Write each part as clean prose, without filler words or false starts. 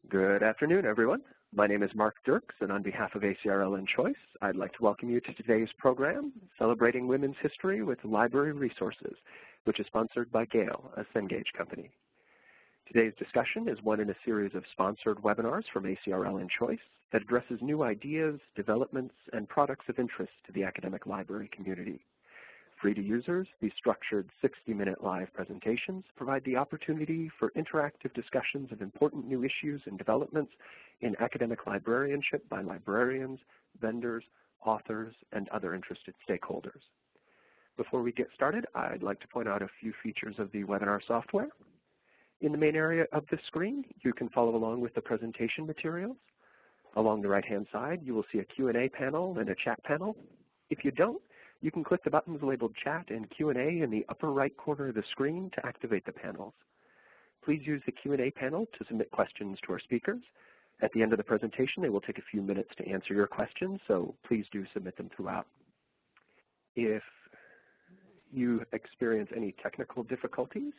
Good afternoon, everyone. My name is Mark Dirks, and on behalf of ACRL-Choice, I'd like to welcome you to today's program, Celebrating Women's History with Library Resources, which is sponsored by Gale, a Cengage company. Today's discussion is one in a series of sponsored webinars from ACRL-Choice that addresses new ideas, developments, and products of interest to the academic library community. Free to users, these structured 60-minute live presentations provide the opportunity for interactive discussions of important new issues and developments in academic librarianship by librarians, vendors, authors, and other interested stakeholders. Before we get started, I'd like to point out a few features of the webinar software. In the main area of the screen, you can follow along with the presentation materials. Along the right-hand side, you will see a Q&A panel and a chat panel. If you don't, you can click the buttons labeled Chat and Q&A in the upper right corner of the screen to activate the panels. Please use the Q&A panel to submit questions to our speakers. At the end of the presentation, they will take a few minutes to answer your questions, so please do submit them throughout. If you experience any technical difficulties,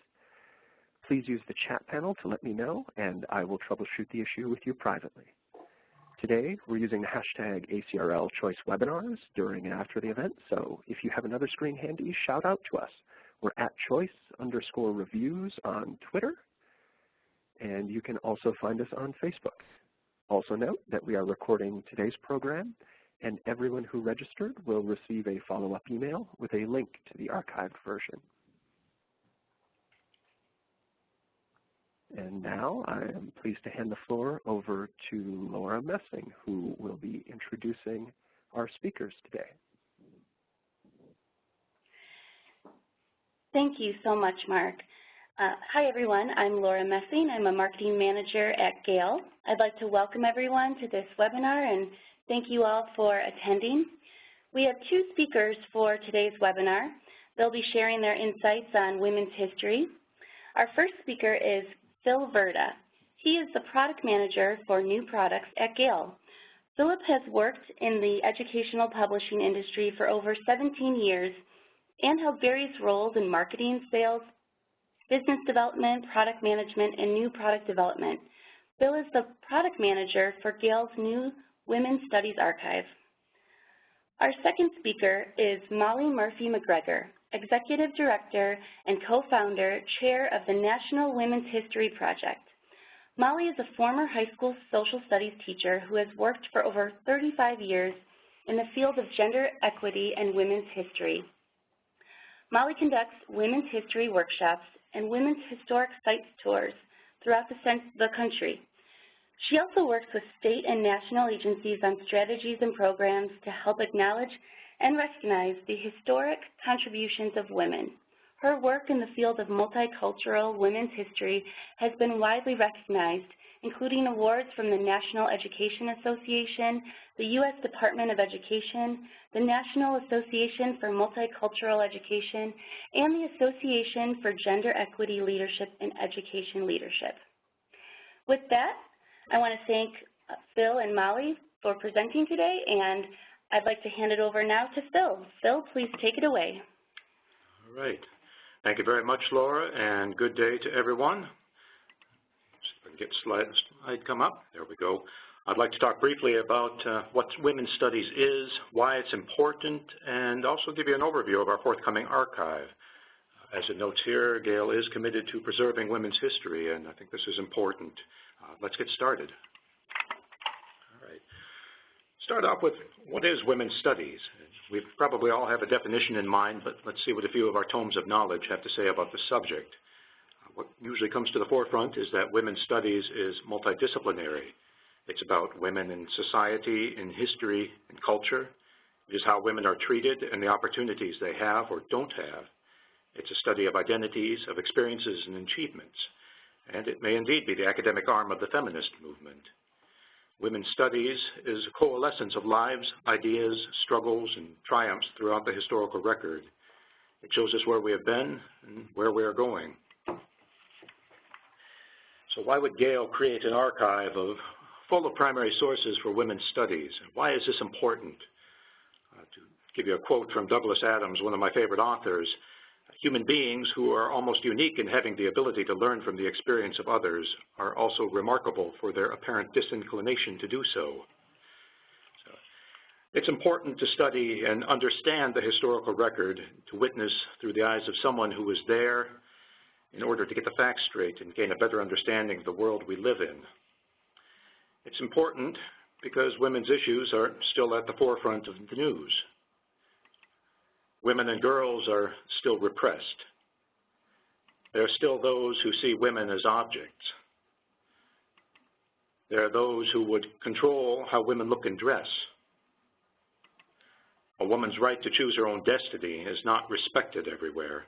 please use the chat panel to let me know, and I will troubleshoot the issue with you privately. Today, we're using the hashtag ACRL-Choice webinars during and after the event, so if you have another screen handy, shout out to us. We're at @choice_reviews on Twitter, and you can also find us on Facebook. Also note that we are recording today's program, and everyone who registered will receive a follow-up email with a link to the archived version. And now I am pleased to hand the floor over to Laura Messing, who will be introducing our speakers today. Thank you so much, Mark. Hi, everyone. I'm Laura Messing. I'm a marketing manager at Gale. I'd like to welcome everyone to this webinar and thank you all for attending. We have two speakers for today's webinar. They'll be sharing their insights on women's history. Our first speaker is Phil Verda. He is the product manager for new products at Gale. Philip has worked in the educational publishing industry for over 17 years and held various roles in marketing, sales, business development, product management, and new product development. Phil is the product manager for Gale's new Women's Studies Archive. Our second speaker is Molly Murphy MacGregor, Executive Director and co-founder, Chair of the National Women's History Project. Molly is a former high school social studies teacher who has worked for over 35 years in the field of gender equity and women's history. Molly conducts women's history workshops and women's historic sites tours throughout the country. She also works with state and national agencies on strategies and programs to help acknowledge and recognize the historic contributions of women. Her work in the field of multicultural women's history has been widely recognized, including awards from the National Education Association, the U.S. Department of Education, the National Association for Multicultural Education, and the Association for Gender Equity Leadership and Education Leadership. With that, I want to thank Phil and Molly for presenting today, and I'd like to hand it over now to Phil. Phil, please take it away. All right. Thank you very much, Laura, and good day to everyone. See if I can get slide come up. There we go. I'd like to talk briefly about what women's studies is, why it's important, and also give you an overview of our forthcoming archive. As it notes here, Gale is committed to preserving women's history, and I think this is important. Let's get started. Start off with what is women's studies. We probably all have a definition in mind, but let's see what a few of our tomes of knowledge have to say about the subject. What usually comes to the forefront is that women's studies is multidisciplinary. It's about women in society, in history, and culture. It is how women are treated and the opportunities they have or don't have. It's a study of identities, of experiences and achievements. And it may indeed be the academic arm of the feminist movement. Women's studies is a coalescence of lives, ideas, struggles, and triumphs throughout the historical record. It shows us where we have been and where we are going. So why would Gale create an archive full of primary sources for women's studies? Why is this important? To give you a quote from Douglas Adams, one of my favorite authors, human beings who are almost unique in having the ability to learn from the experience of others are also remarkable for their apparent disinclination to do so. It's important to study and understand the historical record, to witness through the eyes of someone who was there in order to get the facts straight and gain a better understanding of the world we live in. It's important because women's issues are still at the forefront of the news. Women and girls are still repressed. There are still those who see women as objects. There are those who would control how women look and dress. A woman's right to choose her own destiny is not respected everywhere,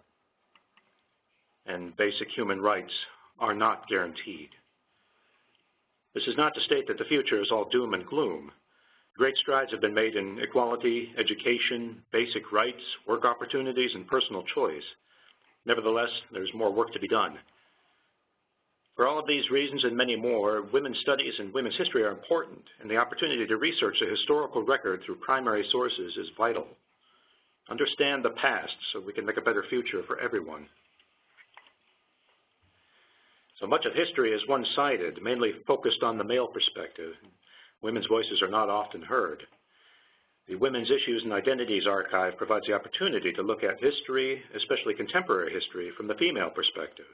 and basic human rights are not guaranteed. This is not to state that the future is all doom and gloom. Great strides have been made in equality, education, basic rights, work opportunities, and personal choice. Nevertheless, there's more work to be done. For all of these reasons and many more, women's studies and women's history are important, and the opportunity to research the historical record through primary sources is vital. Understand the past so we can make a better future for everyone. So much of history is one-sided, mainly focused on the male perspective. Women's voices are not often heard. The Women's Issues and Identities Archive provides the opportunity to look at history, especially contemporary history, from the female perspective.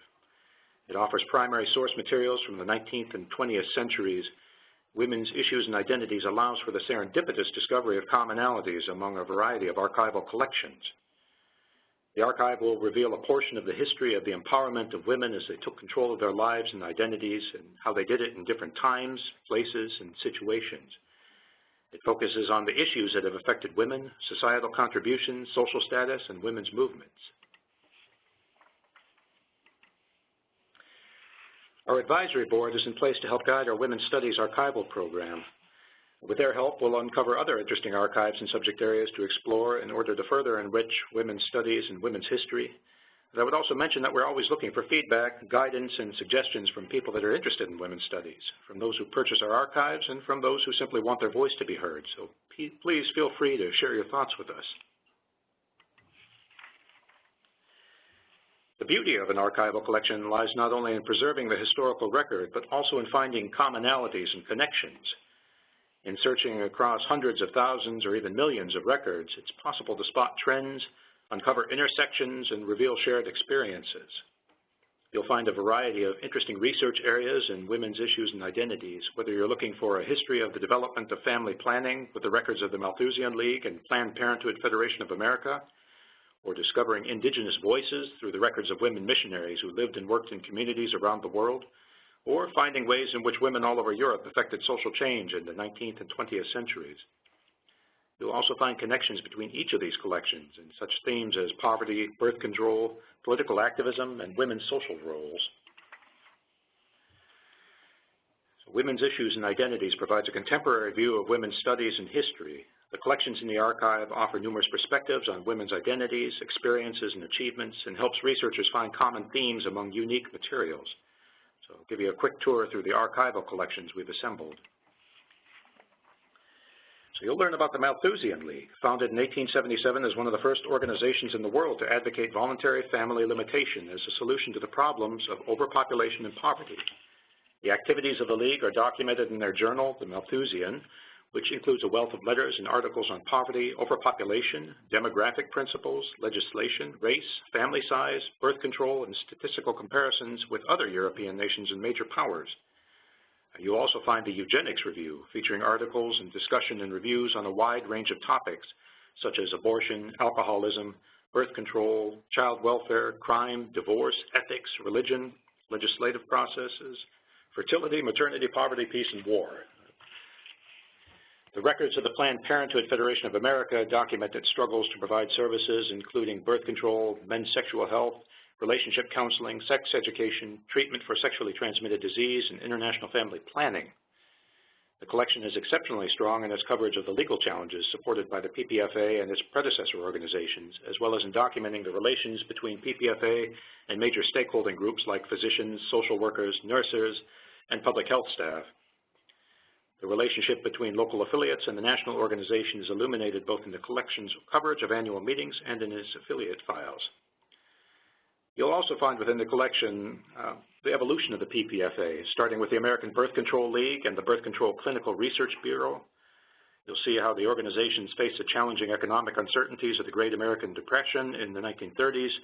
It offers primary source materials from the 19th and 20th centuries. Women's Issues and Identities allows for the serendipitous discovery of commonalities among a variety of archival collections. The archive will reveal a portion of the history of the empowerment of women as they took control of their lives and identities, and how they did it in different times, places, and situations. It focuses on the issues that have affected women, societal contributions, social status, and women's movements. Our advisory board is in place to help guide our Women's Studies archival program. With their help, we'll uncover other interesting archives and subject areas to explore in order to further enrich women's studies and women's history. And I would also mention that we're always looking for feedback, guidance, and suggestions from people that are interested in women's studies, from those who purchase our archives and from those who simply want their voice to be heard. So please feel free to share your thoughts with us. The beauty of an archival collection lies not only in preserving the historical record, but also in finding commonalities and connections. In searching across hundreds of thousands or even millions of records, it's possible to spot trends, uncover intersections, and reveal shared experiences. You'll find a variety of interesting research areas in women's issues and identities, whether you're looking for a history of the development of family planning with the records of the Malthusian League and Planned Parenthood Federation of America, or discovering indigenous voices through the records of women missionaries who lived and worked in communities around the world, or finding ways in which women all over Europe affected social change in the 19th and 20th centuries. You'll also find connections between each of these collections in such themes as poverty, birth control, political activism, and women's social roles. So Women's Issues and Identities provides a contemporary view of women's studies and history. The collections in the archive offer numerous perspectives on women's identities, experiences, and achievements, and helps researchers find common themes among unique materials. So I'll give you a quick tour through the archival collections we've assembled. So you'll learn about the Malthusian League, founded in 1877 as one of the first organizations in the world to advocate voluntary family limitation as a solution to the problems of overpopulation and poverty. The activities of the League are documented in their journal, The Malthusian, which includes a wealth of letters and articles on poverty, overpopulation, demographic principles, legislation, race, family size, birth control, and statistical comparisons with other European nations and major powers. You'll also find the Eugenics Review, featuring articles and discussion and reviews on a wide range of topics, such as abortion, alcoholism, birth control, child welfare, crime, divorce, ethics, religion, legislative processes, fertility, maternity, poverty, peace, and war. The records of the Planned Parenthood Federation of America documented struggles to provide services including birth control, men's sexual health, relationship counseling, sex education, treatment for sexually transmitted disease, and international family planning. The collection is exceptionally strong in its coverage of the legal challenges supported by the PPFA and its predecessor organizations, as well as in documenting the relations between PPFA and major stakeholding groups like physicians, social workers, nurses, and public health staff. The relationship between local affiliates and the national organization is illuminated both in the collection's coverage of annual meetings and in its affiliate files. You'll also find within the collection the evolution of the PPFA, starting with the American Birth Control League and the Birth Control Clinical Research Bureau. You'll see how the organizations faced the challenging economic uncertainties of the Great American Depression in the 1930s.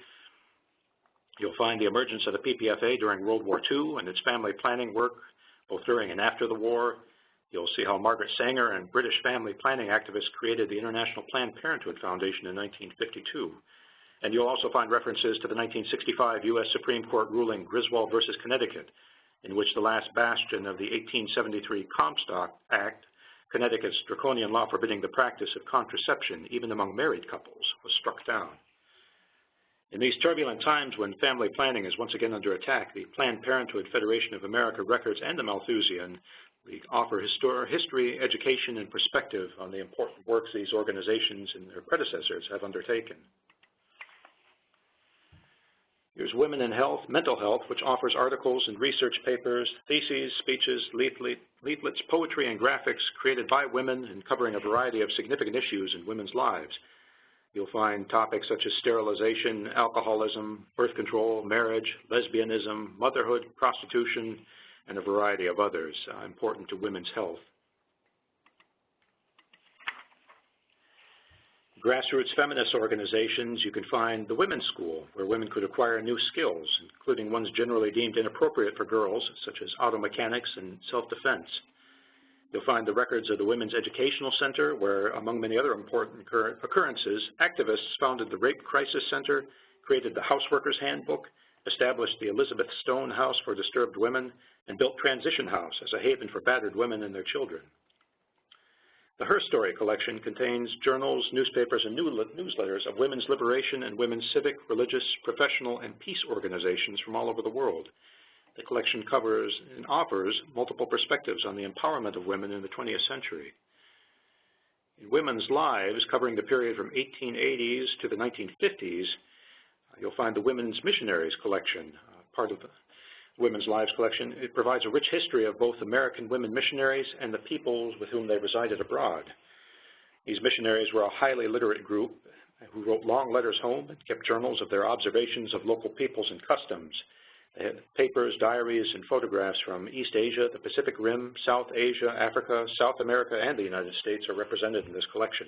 You'll find the emergence of the PPFA during World War II and its family planning work, both during and after the war. You'll see how Margaret Sanger and British family planning activists created the International Planned Parenthood Foundation in 1952. And you'll also find references to the 1965 U.S. Supreme Court ruling Griswold versus Connecticut, in which the last bastion of the 1873 Comstock Act, Connecticut's draconian law forbidding the practice of contraception, even among married couples, was struck down. In these turbulent times when family planning is once again under attack, the Planned Parenthood Federation of America Records and the Malthusian League offer history, education, and perspective on the important works these organizations and their predecessors have undertaken. Here's Women in Health, Mental Health, which offers articles and research papers, theses, speeches, leaflets, poetry, and graphics created by women and covering a variety of significant issues in women's lives. You'll find topics such as sterilization, alcoholism, birth control, marriage, lesbianism, motherhood, prostitution, and a variety of others important to women's health. Grassroots feminist organizations, you can find the Women's School, where women could acquire new skills, including ones generally deemed inappropriate for girls, such as auto mechanics and self-defense. You'll find the records of the Women's Educational Center, where, among many other important occurrences, activists founded the Rape Crisis Center, created the Houseworkers Handbook, established the Elizabeth Stone House for Disturbed Women, and built Transition House as a haven for battered women and their children. The Her Story collection contains journals, newspapers, and newsletters of women's liberation and women's civic, religious, professional, and peace organizations from all over the world. The collection covers and offers multiple perspectives on the empowerment of women in the 20th century. In Women's Lives, covering the period from 1880s to the 1950s, you'll find the Women's Missionaries collection, part of the Women's Lives collection. It provides a rich history of both American women missionaries and the peoples with whom they resided abroad. These missionaries were a highly literate group who wrote long letters home and kept journals of their observations of local peoples and customs. They had papers, diaries, and photographs from East Asia, the Pacific Rim, South Asia, Africa, South America, and the United States are represented in this collection.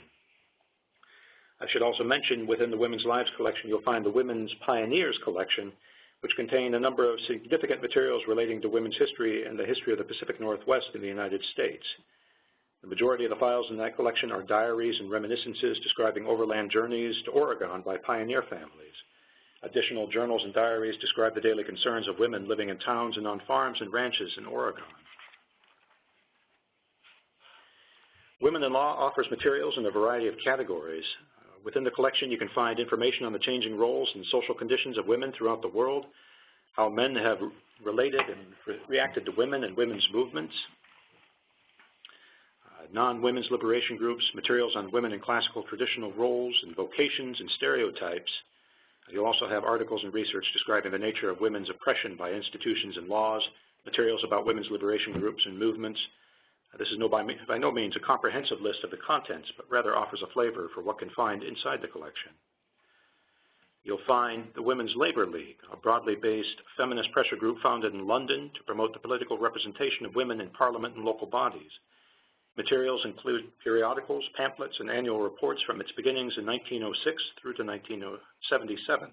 I should also mention within the Women's Lives collection, you'll find the Women's Pioneers collection, which contain a number of significant materials relating to women's history and the history of the Pacific Northwest in the United States. The majority of the files in that collection are diaries and reminiscences describing overland journeys to Oregon by pioneer families. Additional journals and diaries describe the daily concerns of women living in towns and on farms and ranches in Oregon. Women in Law offers materials in a variety of categories. Within the collection, you can find information on the changing roles and social conditions of women throughout the world, how men have related and reacted to women and women's movements, non-women's liberation groups, materials on women in classical traditional roles and vocations and stereotypes. You'll also have articles and research describing the nature of women's oppression by institutions and laws, materials about women's liberation groups and movements. This is by no means a comprehensive list of the contents, but rather offers a flavor for what can find inside the collection. You'll find the Women's Labor League, a broadly based feminist pressure group founded in London to promote the political representation of women in parliament and local bodies. Materials include periodicals, pamphlets, and annual reports from its beginnings in 1906 through to 1977.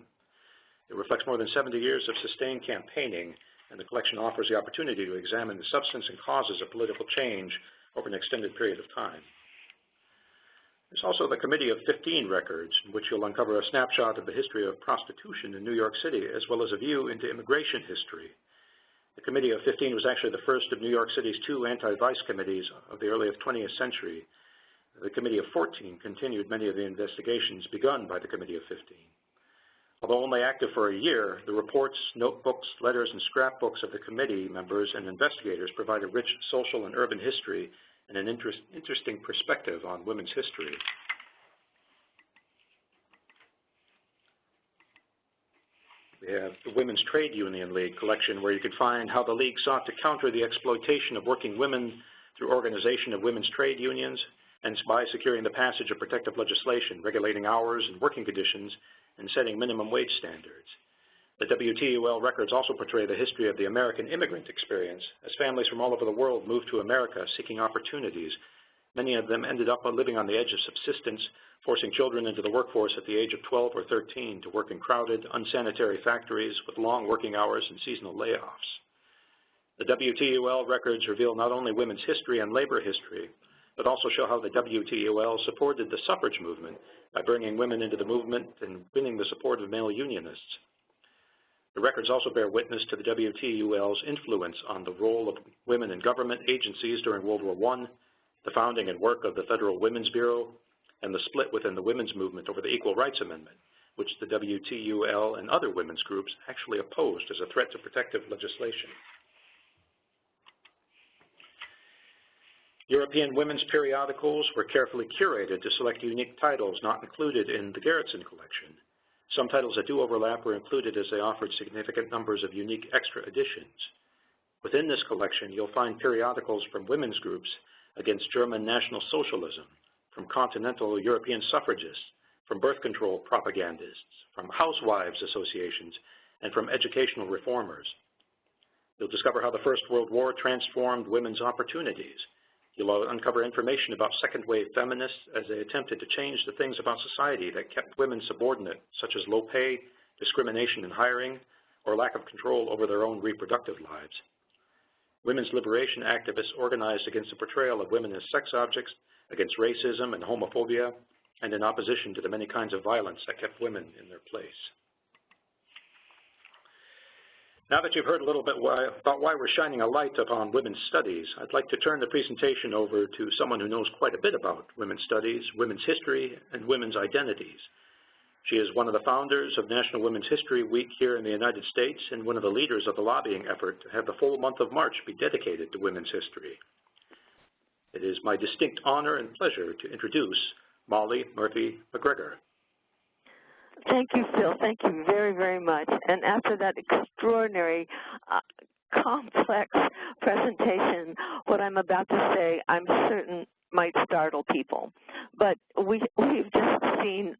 It reflects more than 70 years of sustained campaigning, and the collection offers the opportunity to examine the substance and causes of political change over an extended period of time. There's also the Committee of 15 records, in which you'll uncover a snapshot of the history of prostitution in New York City, as well as a view into immigration history. The Committee of 15 was actually the first of New York City's two anti-vice committees of the early 20th century. The Committee of 14 continued many of the investigations begun by the Committee of 15. Although only active for a year, the reports, notebooks, letters, and scrapbooks of the committee members and investigators provide a rich social and urban history and an interesting perspective on women's history. We have the Women's Trade Union League collection, where you can find how the League sought to counter the exploitation of working women through organization of women's trade unions and by securing the passage of protective legislation regulating hours and working conditions and setting minimum wage standards. The WTUL records also portray the history of the American immigrant experience as families from all over the world moved to America seeking opportunities. Many of them ended up living on the edge of subsistence, forcing children into the workforce at the age of 12 or 13 to work in crowded, unsanitary factories with long working hours and seasonal layoffs. The WTUL records reveal not only women's history and labor history, but also show how the WTUL supported the suffrage movement by bringing women into the movement and winning the support of male unionists. The records also bear witness to the WTUL's influence on the role of women in government agencies during World War I, the founding and work of the Federal Women's Bureau, and the split within the women's movement over the Equal Rights Amendment, which the WTUL and other women's groups actually opposed as a threat to protective legislation. European women's periodicals were carefully curated to select unique titles not included in the Garretson collection. Some titles that do overlap were included as they offered significant numbers of unique extra editions. Within this collection, you'll find periodicals from women's groups against German National Socialism, from continental European suffragists, from birth control propagandists, from housewives associations, and from educational reformers. You'll discover how the First World War transformed women's opportunities. You'll uncover information about second-wave feminists as they attempted to change the things about society that kept women subordinate, such as low pay, discrimination in hiring, or lack of control over their own reproductive lives. Women's liberation activists organized against the portrayal of women as sex objects, against racism and homophobia, and in opposition to the many kinds of violence that kept women in their place. Now that you've heard a little bit about why we're shining a light upon women's studies, I'd like to turn the presentation over to someone who knows quite a bit about women's studies, women's history, and women's identities. She is one of the founders of National Women's History Week here in the United States and one of the leaders of the lobbying effort to have the full month of March be dedicated to women's history. It is my distinct honor and pleasure to introduce Molly Murphy MacGregor. Thank you, Phil. Thank you very, very much. And after that extraordinary, complex presentation, what I'm about to say, I'm certain might startle people. But we've just seen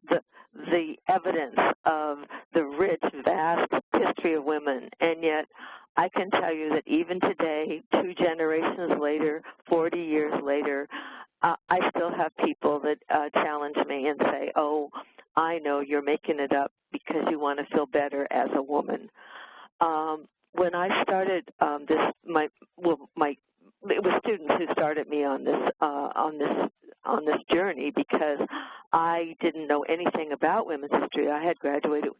the evidence of the rich, vast history of women, and yet I can tell you that even today, 2 generations later, 40 years later, I still have people that challenge me and say, oh, I know you're making it up because you want to feel better as a woman. When I started it was students who started me on this journey because I didn't know anything about women's history. I had graduated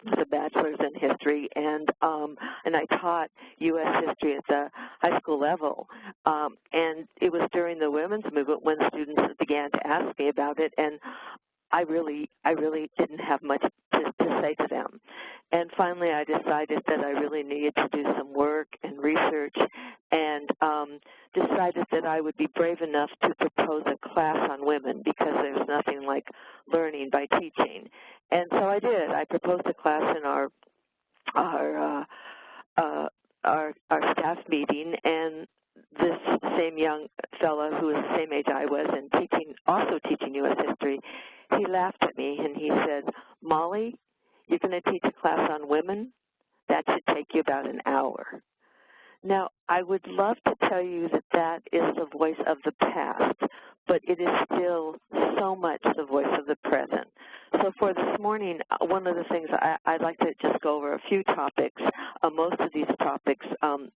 with a bachelor's in history, and I taught U.S. history at the high school level. And it was during the women's movement when students began to ask me about it, and I really didn't have much to say to them. And finally, I decided that I really needed to do some work and research, and decided that I would be brave enough to propose a class on women because there's nothing like learning by teaching. And so I did. I proposed a class in our staff meeting, and this same young fellow who was the same age I was and also teaching U.S. history, he laughed at me and he said, Molly, you're going to teach a class on women? That should take you about an hour. Now, I would love to tell you that that is the voice of the past, but it is still so much the voice of the present. So for this morning, one of the things I'd like to just go over a few topics. Most of these topics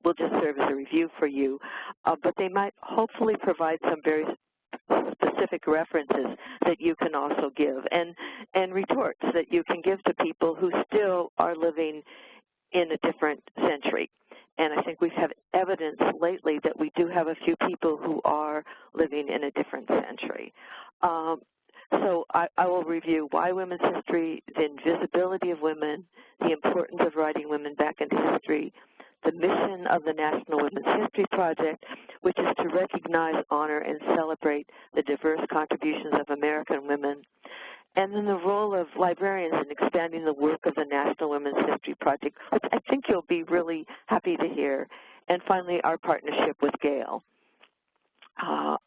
will just serve as a review for you, but they might hopefully provide some very specific references that you can also give and retorts that you can give to people who still are living in a different century. And I think we've had evidence lately that we do have a few people who are living in a different century. So I will review why women's history, the invisibility of women, the importance of writing women back into history, the mission of the National Women's History Project, which is to recognize, honor, and celebrate the diverse contributions of American women, and then the role of librarians in expanding the work of the National Women's History Project, which I think you'll be really happy to hear, and finally our partnership with Gale.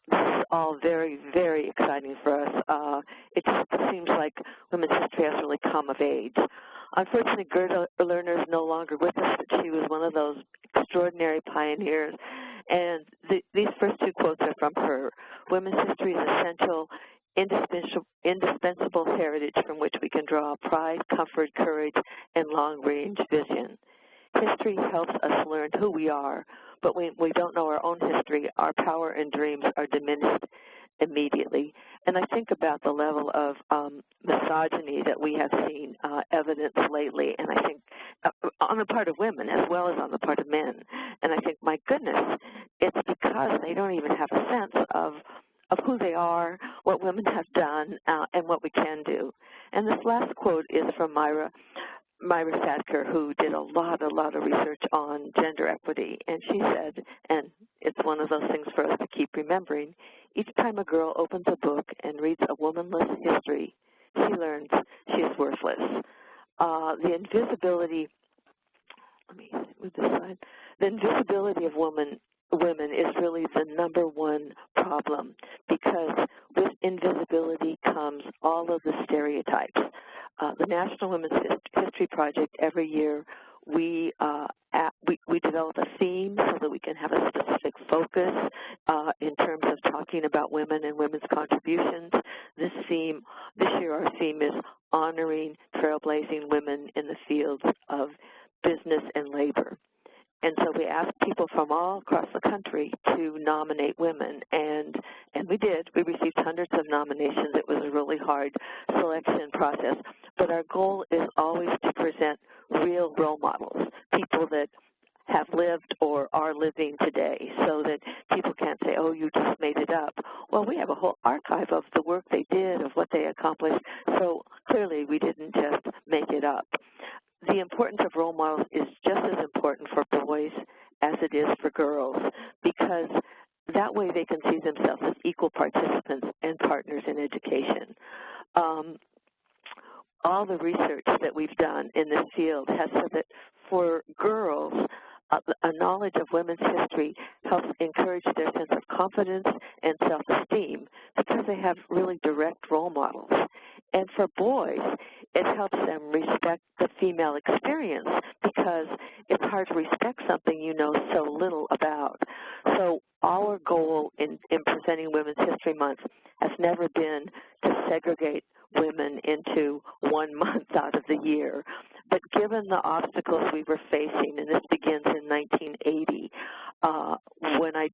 This is all very, very exciting for us. It just seems like women's history has really come of age. Unfortunately, Gerda Lerner is no longer with us, but she was one of those extraordinary pioneers. And these first two quotes are from her. Women's history is essential, indispensable heritage from which we can draw pride, comfort, courage, and long-range vision. History helps us learn who we are, but when we don't know our own history, our power and dreams are diminished immediately. And I think about the level of misogyny that we have seen evidence lately, and I think on the part of women as well as on the part of men. And I think, my goodness, it's because they don't even have a sense of who they are, what women have done, and what we can do. And this last quote is from Myra Sadker, who did a lot of research on gender equity, and she said, and it's one of those things for us to keep remembering, each time a girl opens a book and reads a womanless history, she learns she is worthless. The invisibility, let me move this slide, the invisibility of women is really the number one problem, because with invisibility comes all of the stereotypes. The National Women's History Project, every year we develop a theme so that we can have a specific focus in terms of talking about women and women's contributions. This year our theme is honoring trailblazing women in the fields of business and labor. And so we asked people from all across the country to nominate women, and we did. We received hundreds of nominations. It was a really hard selection process. But our goal is always to present real role models, people that have lived or are living today, so that people can't say, oh, you just made it up. Well, we have a whole archive of the work they did, of what they accomplished, so clearly we didn't just make it up. The importance of role models is just as important for boys as it is for girls, because that way they can see themselves as equal participants and partners in education. All the research that we've done in this field has said that for girls, a knowledge of women's history helps encourage their sense of confidence and self-esteem because they have really direct role models. And for boys, it helps them respect the female experience because it's hard to respect something you know so little about. So our goal in presenting Women's History Month has never been to segregate women into 1 month out of the year. But given the obstacles we were facing, and this begins in 1980, when I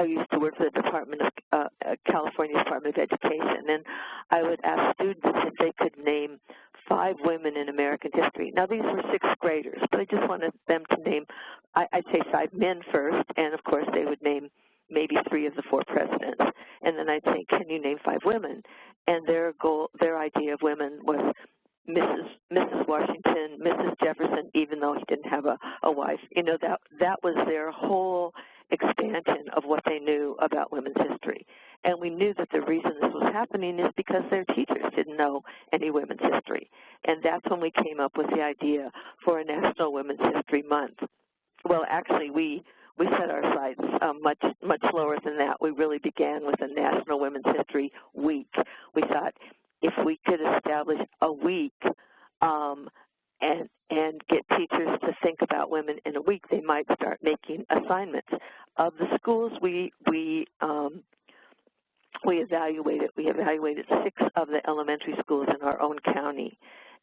used to work for the California Department of Education, and I would ask students if they could name 5 women in American history. Now, these were 6th graders, but I just wanted them to name, I'd say 5 men first, and of course they would name maybe 3 of the 4 presidents. And then I'd say, can you name 5 women? And their idea of women was Mrs. Washington, Mrs. Jefferson, even though he didn't have a wife. You know, that was their whole expansion of what they knew about women's history. And we knew that the reason this was happening is because their teachers didn't know any women's history. And that's when we came up with the idea for a National Women's History Month. Well, actually, we set our sights much lower than that. We really began with a National Women's History Week. We thought if we could establish a week and get teachers to think about women in a week, they might start making assignments. Of the schools we evaluated, 6 of the elementary schools in our own county.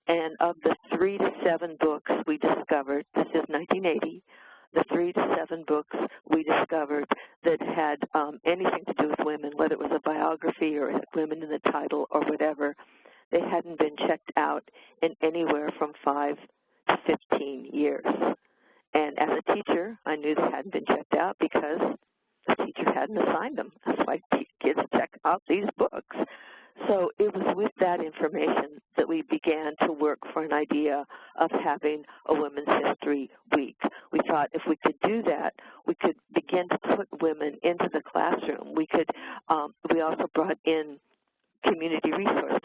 And of the 3 to 7 books we discovered, this is 1980, the 3 to 7 books we discovered that had anything to do with women, whether it was a biography or had women in the title or whatever, they hadn't been checked out in anywhere from 5 to 15 years. And as a teacher, I knew they hadn't been checked out because the teacher hadn't assigned them. That's why kids check out these books. So it was with that information that we began to work for an idea of having a Women's History Week. We thought if we could do that, we could begin to put women into the classroom. We also brought in community resource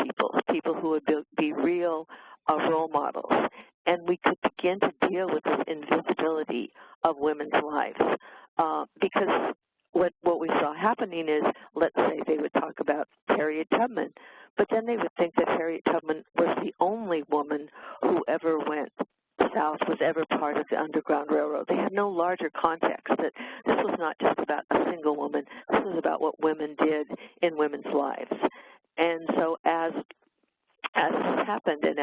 people who would be real role models, and we could begin to deal with this invisibility of women's lives because what we saw happening is, let's say they would talk about Harriet Tubman, but then they would think that Harriet Tubman was the only woman who ever went south, was ever part of the Underground Railroad. They had no larger context, that this was not just about a single woman, this was about what women did in women's lives. And so as this happened and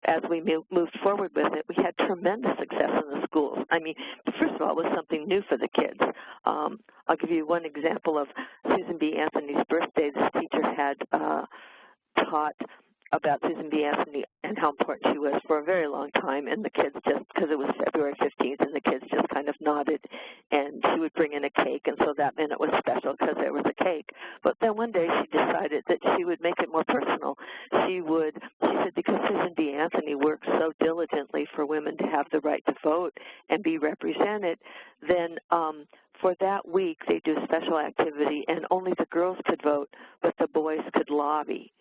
as we moved forward with it, we had tremendous success in the schools. I mean, first of all, it was something new for the kids. I'll give you one example of Susan B. Anthony's birthday. This teacher had taught about Susan B. Anthony and how important she was for a very long time, and the kids just, because it was February 15th, and the kids just kind of nodded, and she would bring in a cake, and so that meant it was special because there was a cake. But then one day she decided that she would make it more personal. She said, because Susan B. Anthony worked so diligently for women to have the right to vote and be represented, then for that week they do a special activity, and only the girls could vote, but the boys could lobby.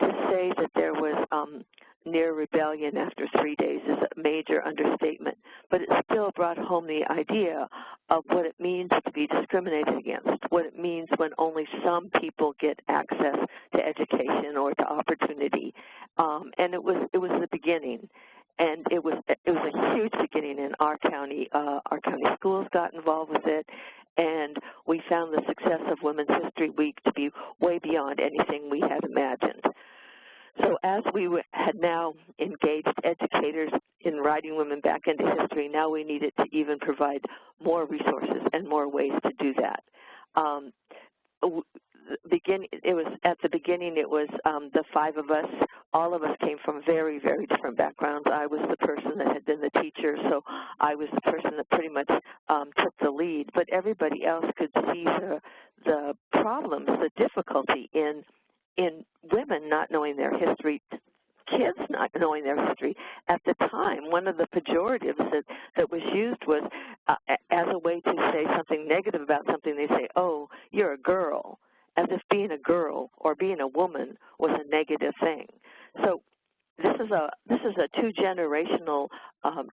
To say that there was near rebellion after 3 days is a major understatement, but it still brought home the idea of what it means to be discriminated against, what it means when only some people get access to education or to opportunity, and it was the beginning. And it was a huge beginning in our county. Our county schools got involved with it, and we found the success of Women's History Week to be way beyond anything we had imagined. So as we had now engaged educators in writing women back into history, now we needed to even provide more resources and more ways to do that. At the beginning, it was the five of us. All of us came from very, very different backgrounds. I was the person that had been the teacher, so I was the person that pretty much took the lead. But everybody else could see the problems, the difficulty in women not knowing their history, kids not knowing their history. At the time, one of the pejoratives that was used was as a way to say something negative about something. They say, "Oh, you're a girl," as if being a girl or being a woman was a negative thing. So this is a two-generational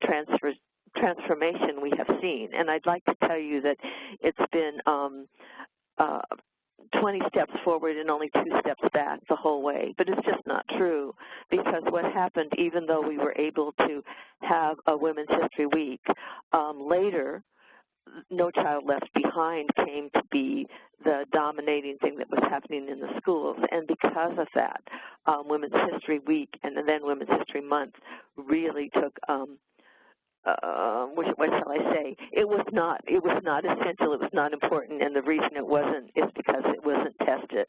transformation we have seen, and I'd like to tell you that it's been 20 steps forward and only 2 steps back the whole way, but it's just not true, because what happened, even though we were able to have a Women's History Week, later No Child Left Behind came to be the dominating thing that was happening in the schools, and because of that, Women's History Week and then Women's History Month really took what shall I say? It was not essential. It was not important, and the reason it wasn't is because it wasn't tested.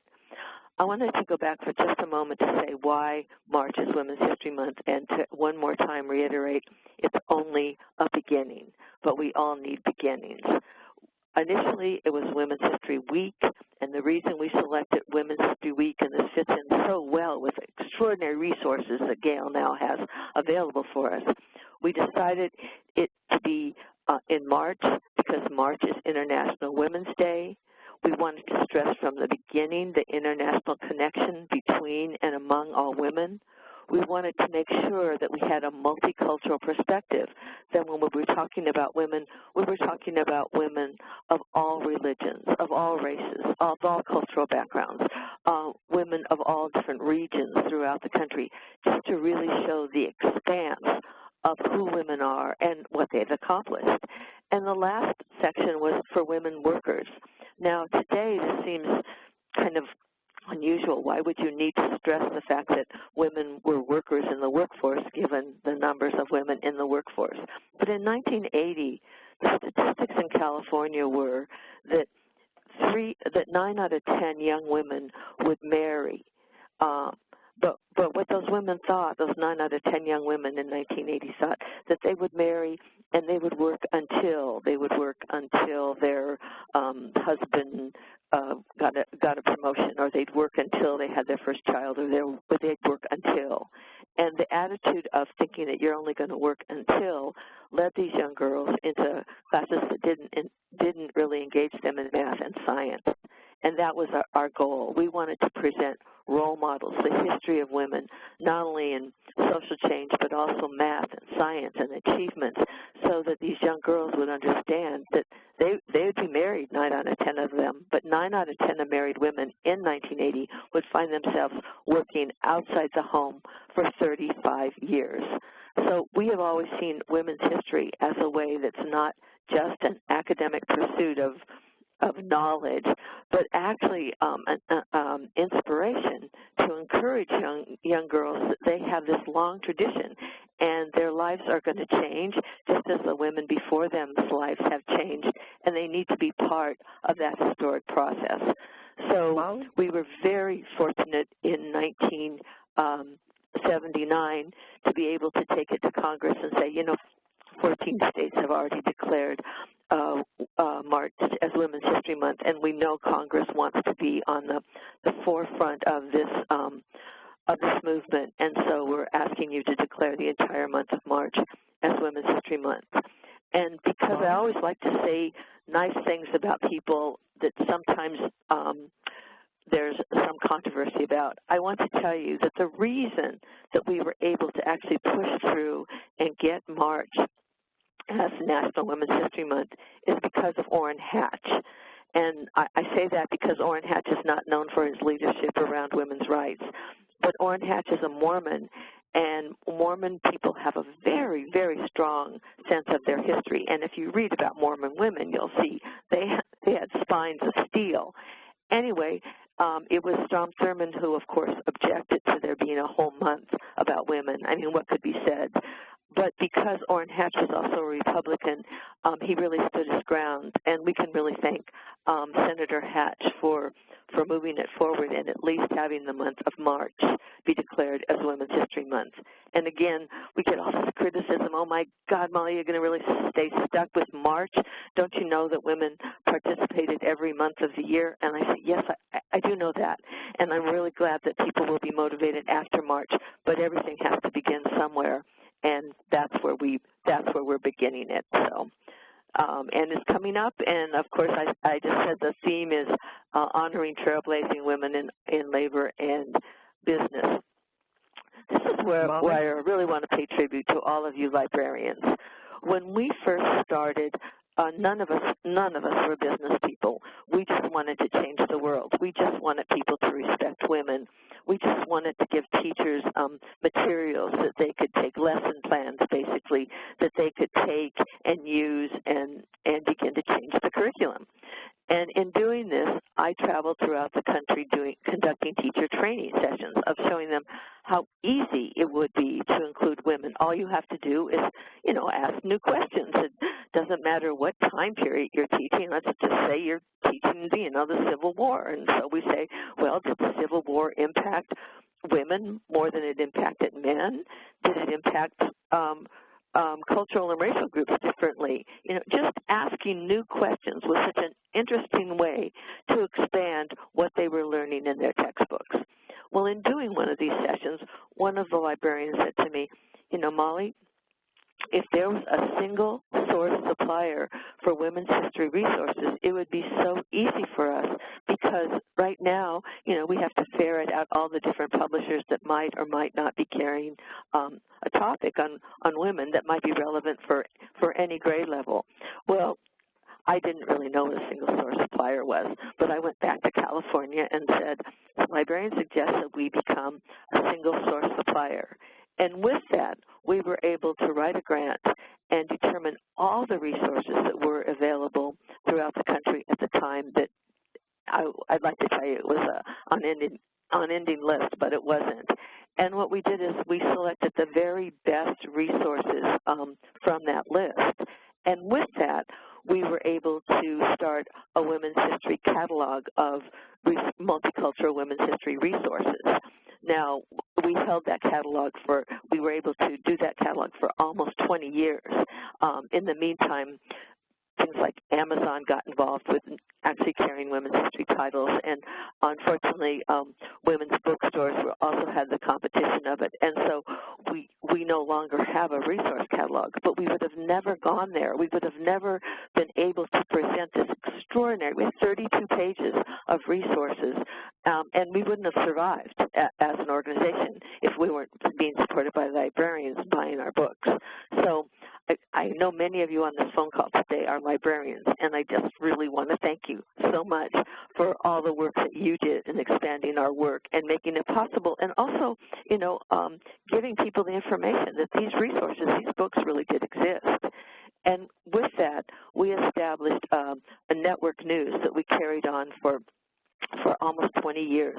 I wanted to go back for just a moment to say why March is Women's History Month, and to one more time reiterate, it's only a beginning, but we all need beginnings. Initially, it was Women's History Week, and the reason we selected Women's History Week, and this fits in so well with extraordinary resources that Gail now has available for us, we decided it to be in March because March is International Women's Day. We wanted to stress from the beginning the international connection between and among all women. We wanted to make sure that we had a multicultural perspective, that when we were talking about women, we were talking about women of all religions, of all races, of all cultural backgrounds, women of all different regions throughout the country, just to really show the expanse of who women are and what they've accomplished. And the last section was for women workers. Now, today, this seems kind of unusual. Why would you need to stress the fact that women were workers in the workforce, given the numbers of women in the workforce? But in 1980, the statistics in California were that 9 out of 10 young women would marry. But what those women thought, those 9 out of 10 young women in 1980 thought, that they would marry and they would work until their husband got a promotion, or they'd work until they had their first child, or they'd work until. And the attitude of thinking that you're only going to work until led these young girls into classes that didn't really engage them in math and science. And that was our goal. We wanted to present role models, the history of women, not only in social change, but also math and science and achievements, so that these young girls would understand that they would be married, 9 out of 10 of them, but 9 out of 10 of married women in 1980 would find themselves working outside the home for 35 years. So we have always seen women's history as a way that's not just an academic pursuit of knowledge, but actually an inspiration to encourage young girls that they have this long tradition and their lives are going to change just as the women before them's lives have changed, and they need to be part of that historic process. So we were very fortunate in 1979 to be able to take it to Congress and say, 14 states have already declared March as Women's History Month, and we know Congress wants to be on the forefront of this movement, and so we're asking you to declare the entire month of March as Women's History Month. And because I always like to say nice things about people that sometimes there's some controversy about, I want to tell you that the reason that we were able to actually push through and get March as National Women's History Month is because of Orrin Hatch. And I say that because Orrin Hatch is not known for his leadership around women's rights. But Orrin Hatch is a Mormon, and Mormon people have a very, very strong sense of their history. And if you read about Mormon women, you'll see they had spines of steel. Anyway, it was Strom Thurmond who, of course, objected to there being a whole month about women. I mean, what could be said? But because Orrin Hatch was also a Republican, he really stood his ground, and we can really thank Senator Hatch for moving it forward and at least having the month of March be declared as Women's History Month. And again, we get all this criticism, oh my God, Molly, you're going to really stay stuck with March? Don't you know that women participated every month of the year? And I say, yes, I do know that, and I'm really glad that people will be motivated after March, but everything has to begin somewhere. And that's where we're beginning it. So, and it's coming up. And of course, I just said the theme is honoring trailblazing women in labor and business. This is where I really want to pay tribute to all of you librarians. When we first started, none of us were business people. We just wanted to change the world. We just wanted people to respect women. We just wanted to give teachers materials that they could take, lesson plans basically, that they could take and use and begin to change the curriculum. And in doing this, I traveled throughout the country conducting teacher training sessions of showing them how easy it would be to include women. All you have to do is, ask new questions. It doesn't matter what time period you're teaching. Let's just say you're teaching, the Civil War. And so we say, well, did the Civil War impact women more than it impacted men? Did it impact cultural and racial groups differently? Just asking new questions was such an interesting way to expand what they were learning in their textbooks. Well, in doing one of these sessions, one of the librarians said to me, Molly, if there was a single source supplier for women's history resources, it would be so easy for us because right now, we have to ferret out all the different publishers that might or might not be carrying a topic on women that might be relevant for any grade level. Well, I didn't really know what a single source supplier was, but I went back to California and said, librarians suggest that we become a single source supplier. And with that, we were able to write a grant and determine all the resources that were available throughout the country at the time that I'd like to tell you it was an unending list, but it wasn't. And what we did is we selected the very best resources from that list. And with that, we were able to start a women's history catalog of multicultural women's history resources. Now, we held that catalog we were able to do that catalog for almost 20 years. In the meantime, things like Amazon got involved with actually carrying women's history titles, and unfortunately, women's bookstores also had the competition of it, and so we no longer have a resource catalog, but we would have never gone there. We would have never been able to present this extraordinary, we have 32 pages of resources, And we wouldn't have survived as an organization if we weren't being supported by librarians buying our books. So I know many of you on this phone call today are librarians, and I just really want to thank you so much for all the work that you did in expanding our work and making it possible, and also, giving people the information that these resources, these books really did exist. And with that, we established a network news that we carried on for almost 20 years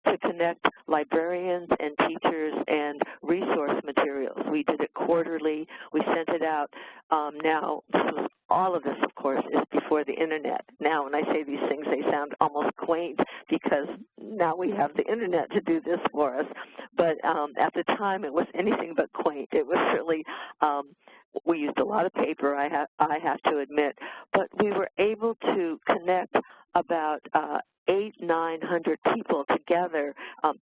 to connect librarians and teachers and resource materials. We did it quarterly. We sent it out. Now, all of this, of course, is before the Internet. Now, when I say these things, they sound almost quaint because now we have the Internet to do this for us. But at the time, it was anything but quaint. It was really, we used a lot of paper, I have to admit, but we were able to connect about 800-900 people together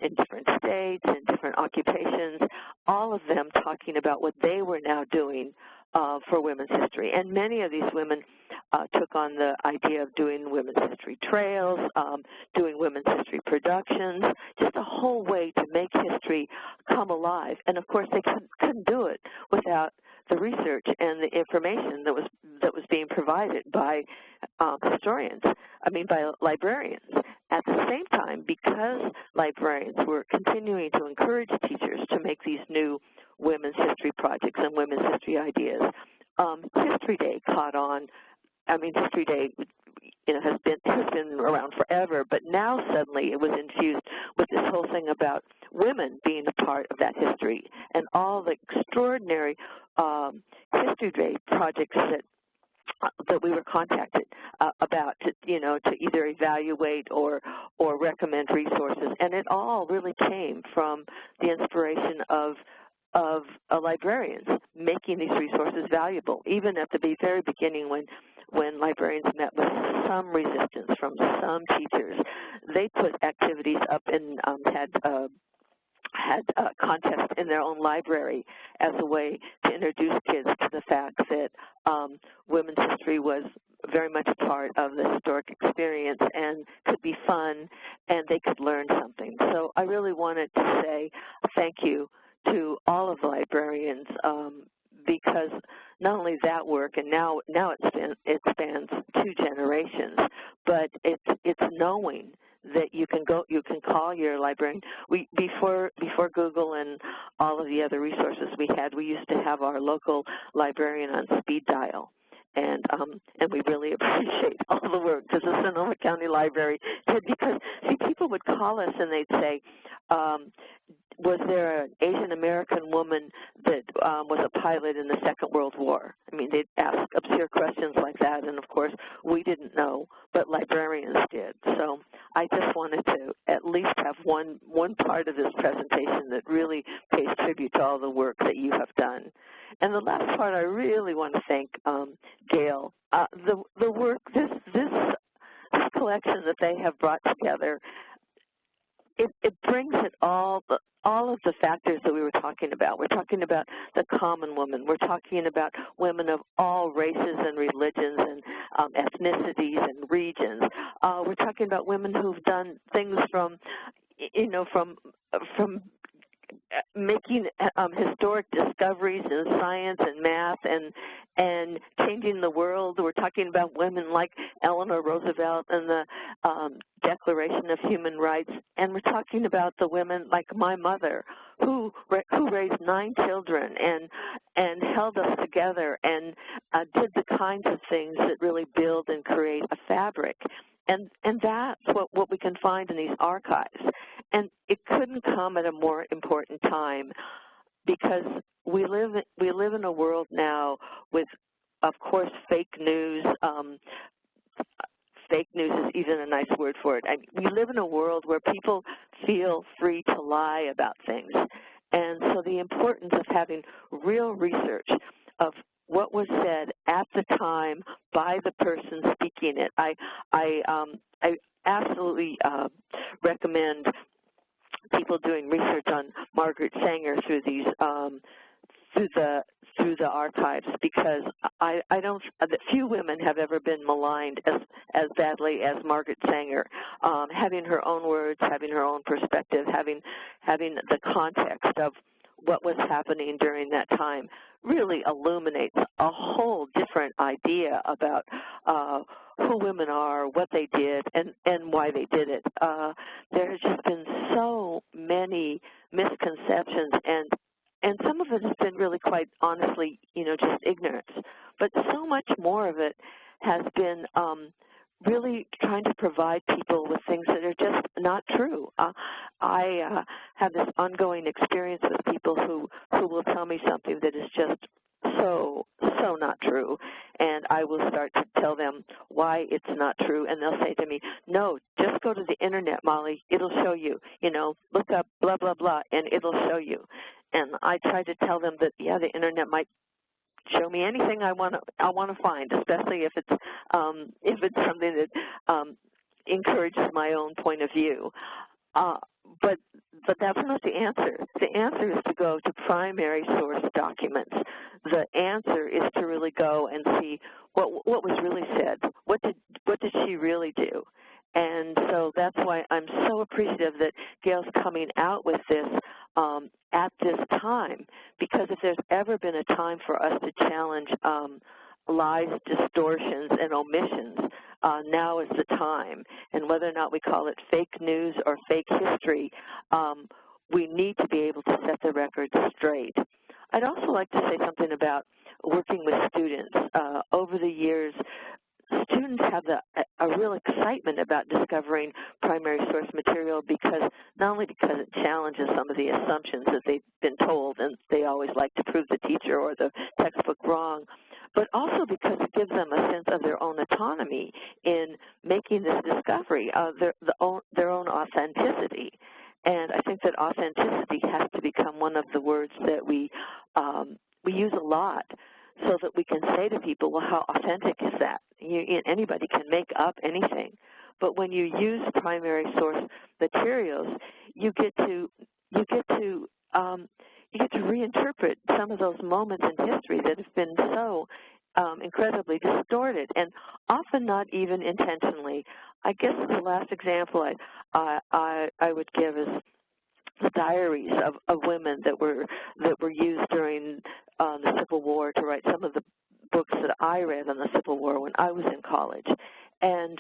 in different states and different occupations, all of them talking about what they were now doing for women's history. And many of these women took on the idea of doing women's history trails, doing women's history productions, just a whole way to make history come alive. And of course, they couldn't do it without the research and the information that was being provided by by librarians. At the same time, because librarians were continuing to encourage teachers to make these new women's history projects and women's history ideas, History Day caught on. History Day has been around forever, but now suddenly it was infused with this whole thing about women being a part of that history and all the extraordinary History Day projects that we were contacted about to either evaluate or recommend resources, and it all really came from the inspiration of librarians making these resources valuable. Even at the very beginning, when librarians met with some resistance from some teachers, they put activities up and had contests in their own library as a way to introduce kids to the fact that women's history was very much a part of the historic experience and could be fun, and they could learn something. So I really wanted to say thank you to all of the librarians, because not only that work, and now it spans 2 generations, but it's knowing that you can call your librarian. Before Google and all of the other resources we had, we used to have our local librarian on speed dial. And we really appreciate all the work that the Sonoma County Library did, because, see, people would call us and they'd say, was there an Asian American woman that was a pilot in the Second World War? They'd ask obscure questions like that, and of course, we didn't know, but librarians did. So I just wanted to at least have one part of this presentation that really pays tribute to all the work that you have done. And the last part, I really want to thank Gail. The work, this collection that they have brought together, it brings it all of the factors that we were talking about. We're talking about the common woman. We're talking about women of all races and religions and ethnicities and regions. We're talking about women who've done things from making historic discoveries in science and math and changing the world. We're talking about women like Eleanor Roosevelt and the Declaration of Human Rights, and we're talking about the women like my mother who raised 9 children and held us together and did the kinds of things that really build and create a fabric. And that's what we can find in these archives. And it couldn't come at a more important time, because we live in a world now with, of course, fake news. Fake news is even a nice word for it. We live in a world where people feel free to lie about things. And so the importance of having real research of what was said at the time by the person speaking it. I absolutely recommend people doing research on Margaret Sanger through these through the archives, because I don't, few women have ever been maligned as badly as Margaret Sanger. Having her own words, having her own perspective, having the context of what was happening during that time really illuminates a whole different idea about who women are, what they did, and why they did it. There has just been so many misconceptions, and some of it has been really, quite honestly, just ignorance. But so much more of it has been really trying to provide people with things that are just not true. I have this ongoing experience with people who will tell me something that is just so not true, and I will start to tell them why it's not true, and they'll say to me, no, just go to the internet, Molly, it'll show you, look up blah, blah, blah, and it'll show you. And I try to tell them that, yeah, the internet might show me anything I want to find, especially if it's something that encourages my own point of view. But that's not the answer. The answer is to go to primary source documents. The answer is to really go and see what was really said. What did she really do? And so that's why I'm so appreciative that Gail's coming out with this at this time, because if there's ever been a time for us to challenge lies, distortions, and omissions, now is the time. And whether or not we call it fake news or fake history, we need to be able to set the record straight. I'd also like to say something about working with students. Over the years, students have a real excitement about discovering primary source material, because not only because it challenges some of the assumptions that they've been told, and they always like to prove the teacher or the textbook wrong, but also because it gives them a sense of their own autonomy in making this discovery, their own authenticity. And I think that authenticity has to become one of the words that we use a lot, so that we can say to people, well, how authentic is that? Anybody can make up anything. But when you use primary source materials, you get to reinterpret some of those moments in history that have been so incredibly distorted, and often not even intentionally. I guess the last example I would give is the diaries of women that were used during the Civil War to write some of the books that I read on the Civil War when I was in college, and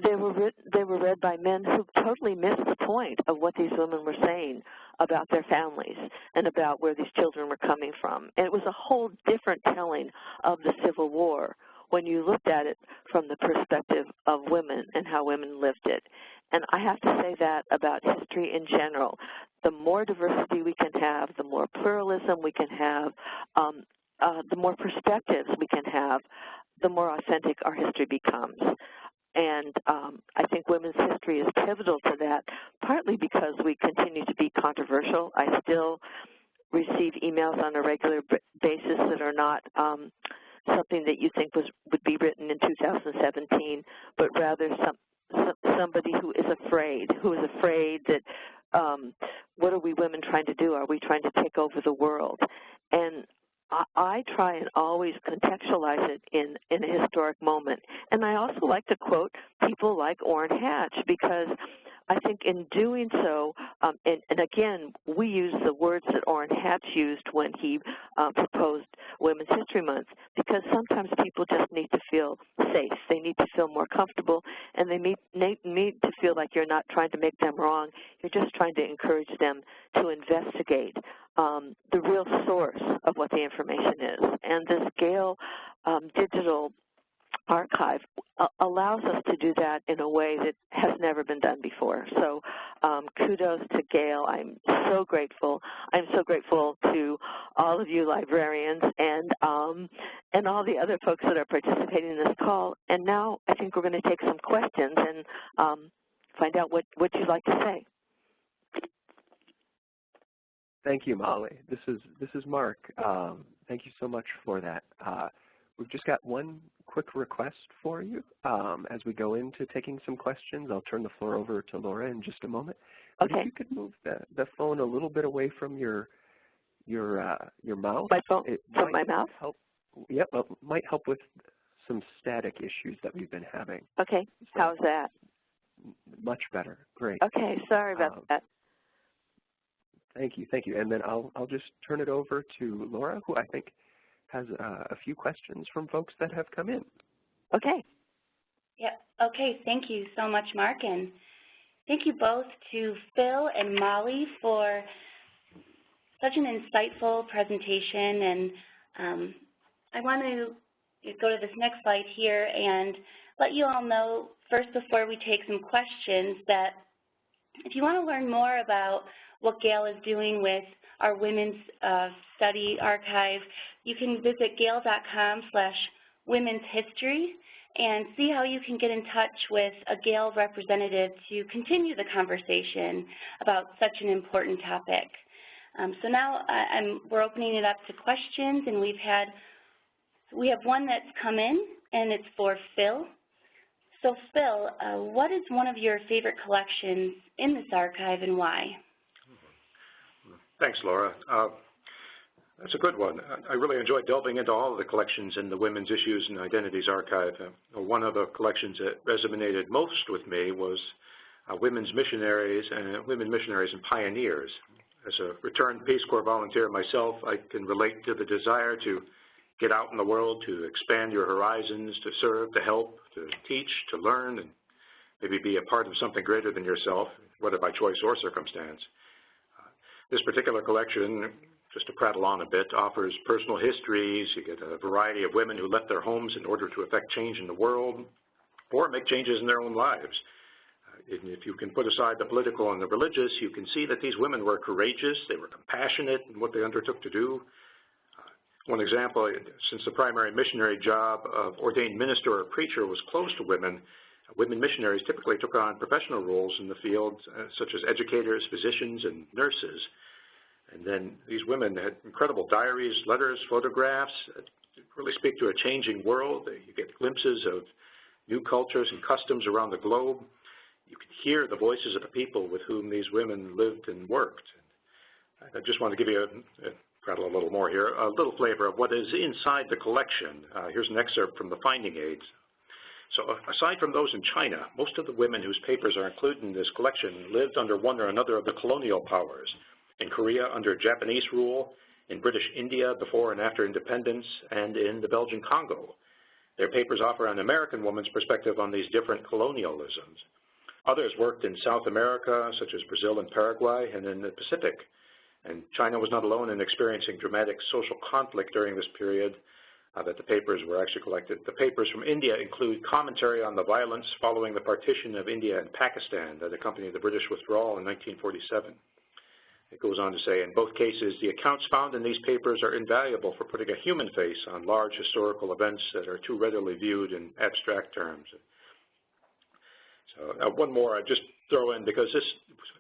they were read by men who totally missed the point of what these women were saying about their families and about where these children were coming from. And it was a whole different telling of the Civil War when you looked at it from the perspective of women and how women lived it. And I have to say that about history in general. The more diversity we can have, the more pluralism we can have, the more perspectives we can have, the more authentic our history becomes. And I think women's history is pivotal to that, partly because we continue to be controversial. I still receive emails on a regular basis that are not something that you think would be written in 2017, but rather somebody who is afraid that what are we women trying to do? Are we trying to take over the world? And I try and always contextualize it in a historic moment. And I also like to quote people like Orrin Hatch, because I think in doing so, and again, we use the words that Orrin Hatch used when he proposed Women's History Month, because sometimes people just need to feel safe. They need to feel more comfortable, and they need to feel like you're not trying to make them wrong. You're just trying to encourage them to investigate the real source of what the information is. And this Gale digital archive allows us to do that in a way that has never been done before. So kudos to Gail. I'm so grateful. I'm so grateful to all of you librarians and all the other folks that are participating in this call. And now I think we're going to take some questions and find out what you'd like to say. Thank you, Molly. This is Mark. Thank you so much for that. We've just got one quick request for you as we go into taking some questions. I'll turn the floor over to Laura in just a moment. Okay. But if you could move the phone a little bit away from your your mouth. My phone from my mouth? Help, yep, well, might help with some static issues that we've been having. Okay, so, how's that? Much better, great. Okay, sorry about that. Thank you. And then I'll just turn it over to Laura, who I think has a few questions from folks that have come in. Okay. Yep. Okay. Thank you so much, Mark, and thank you both to Phil and Molly for such an insightful presentation. And I want to go to this next slide here and let you all know first, before we take some questions, that if you want to learn more about what Gale is doing with our Women's Study Archive, you can visit gale.com/womenshistory and see how you can get in touch with a Gale representative to continue the conversation about such an important topic. So now we're opening it up to questions, and we have one that's come in, and it's for Phil. So Phil, what is one of your favorite collections in this archive and why? Thanks, Laura. That's a good one. I really enjoyed delving into all of the collections in the Women's Issues and Identities Archive. One of the collections that resonated most with me was Women Missionaries and Pioneers. As a returned Peace Corps volunteer myself, I can relate to the desire to get out in the world, to expand your horizons, to serve, to help, to teach, to learn, and maybe be a part of something greater than yourself, whether by choice or circumstance. This particular collection, just to prattle on a bit, offers personal histories. You get a variety of women who left their homes in order to effect change in the world or make changes in their own lives. If you can put aside the political and the religious, you can see that these women were courageous, they were compassionate in what they undertook to do. One example, since the primary missionary job of ordained minister or preacher was closed to women, women missionaries typically took on professional roles in the field, such as educators, physicians, and nurses. And then these women had incredible diaries, letters, photographs that really speak to a changing world. You get glimpses of new cultures and customs around the globe. You can hear the voices of the people with whom these women lived and worked. I just want to give you prattle a little more here, a little flavor of what is inside the collection. Here's an excerpt from the finding aids. So aside from those in China, most of the women whose papers are included in this collection lived under one or another of the colonial powers. In Korea under Japanese rule, in British India before and after independence, and in the Belgian Congo. Their papers offer an American woman's perspective on these different colonialisms. Others worked in South America, such as Brazil and Paraguay, and in the Pacific. And China was not alone in experiencing dramatic social conflict during this period that the papers were actually collected. The papers from India include commentary on the violence following the partition of India and Pakistan that accompanied the British withdrawal in 1947. It goes on to say, in both cases, the accounts found in these papers are invaluable for putting a human face on large historical events that are too readily viewed in abstract terms. So one more I just throw in, because this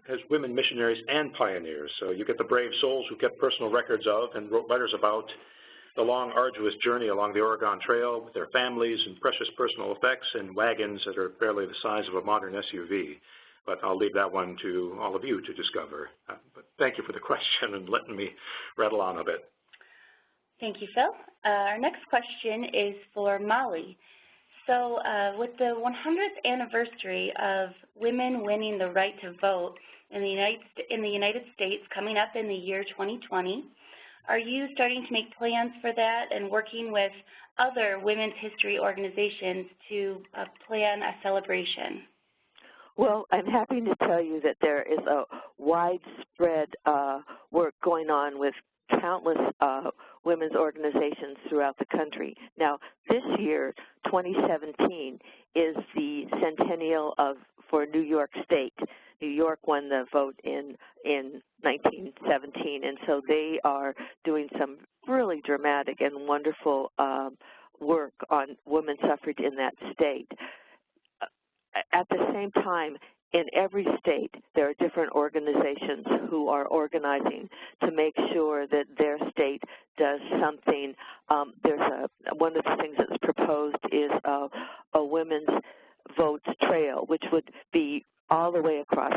has women missionaries and pioneers. So you get the brave souls who kept personal records of and wrote letters about the long, arduous journey along the Oregon Trail with their families and precious personal effects in wagons that are barely the size of a modern SUV. But I'll leave that one to all of you to discover. But thank you for the question and letting me rattle on a bit. Thank you, Phil. Our next question is for Molly. So with the 100th anniversary of women winning the right to vote in the United States coming up in the year 2020, are you starting to make plans for that and working with other women's history organizations to plan a celebration? Well, I'm happy to tell you that there is a widespread work going on with countless women's organizations throughout the country. Now, this year, 2017, is the centennial for New York State. New York won the vote in 1917, and so they are doing some really dramatic and wonderful work on women's suffrage in that state. At the same time, in every state, there are different organizations who are organizing to make sure that their state does something. One of the things that's proposed is a women's votes trail, which would be all the way across,